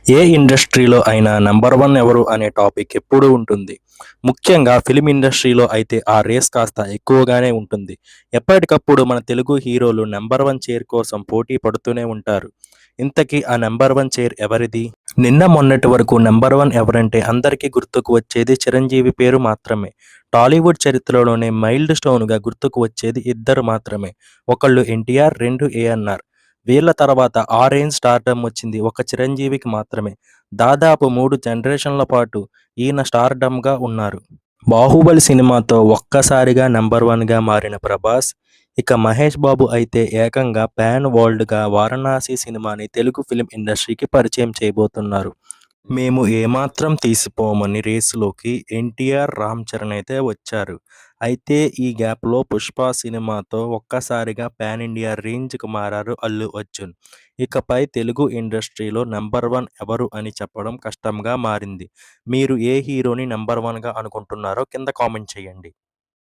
ఏ ఇండస్ట్రీలో అయినా number one ఎవరు అనే టాపిక్ ఎప్పుడూ ఉంటుంది. ముఖ్యంగా ఫిల్మ్ ఇండస్ట్రీలో అయితే ఆ రేస్ కాస్త ఎక్కువగానే ఉంటుంది. ఎప్పటికప్పుడు మన తెలుగు హీరోలు నంబర్ వన్ చైర్ కోసం పోటీ పడుతూనే ఉంటారు. ఇంతకీ ఆ నంబర్ వన్ చైర్ ఎవరిది? నిన్న మొన్నటి వరకు నంబర్ వన్ ఎవరంటే అందరికీ గుర్తుకు వచ్చేది చిరంజీవి పేరు మాత్రమే. టాలీవుడ్ చరిత్రలోనే మైల్డ్ స్టోన్గా గుర్తుకు వచ్చేది ఇద్దరు మాత్రమే. ఒకళ్ళు ఎన్టీఆర్, రెండు ఏఎన్ఆర్. వీళ్ళ తర్వాత ఆ రేంజ్ స్టార్డమ్ వచ్చింది ఒక చిరంజీవికి మాత్రమే. దాదాపు 3 జనరేషన్ల పాటు ఈయన స్టార్డమ్‌గా ఉన్నారు. 'బాహుబలి' సినిమాతో ఒక్కసారిగా నంబర్ వన్‌గా మారిన ప్రభాస్, ఇక మహేష్ బాబు అయితే ఏకంగా పాన్ వరల్డ్‌గా 'వారణాసి' సినిమాని తెలుగు ఫిల్మ్ ఇండస్ట్రీకి పరిచయం చేయబోతున్నారు. మేము ఏమాత్రం తీసిపోమని రేసులోకి ఎన్టీఆర్, రామ్ చరణ్ అయితే వచ్చారు. అయితే ఈ గ్యాప్‌లో 'పుష్ప' సినిమాతో ఒక్కసారిగా పాన్ ఇండియా రేంజ్‌కి మారారు అల్లు అర్జున్. ఇకపై తెలుగు ఇండస్ట్రీలో నంబర్ వన్ ఎవరు అని చెప్పడం కష్టంగా మారింది. మీరు ఏ హీరోని నంబర్ వన్‌గా అనుకుంటున్నారో కింద కామెంట్ చేయండి.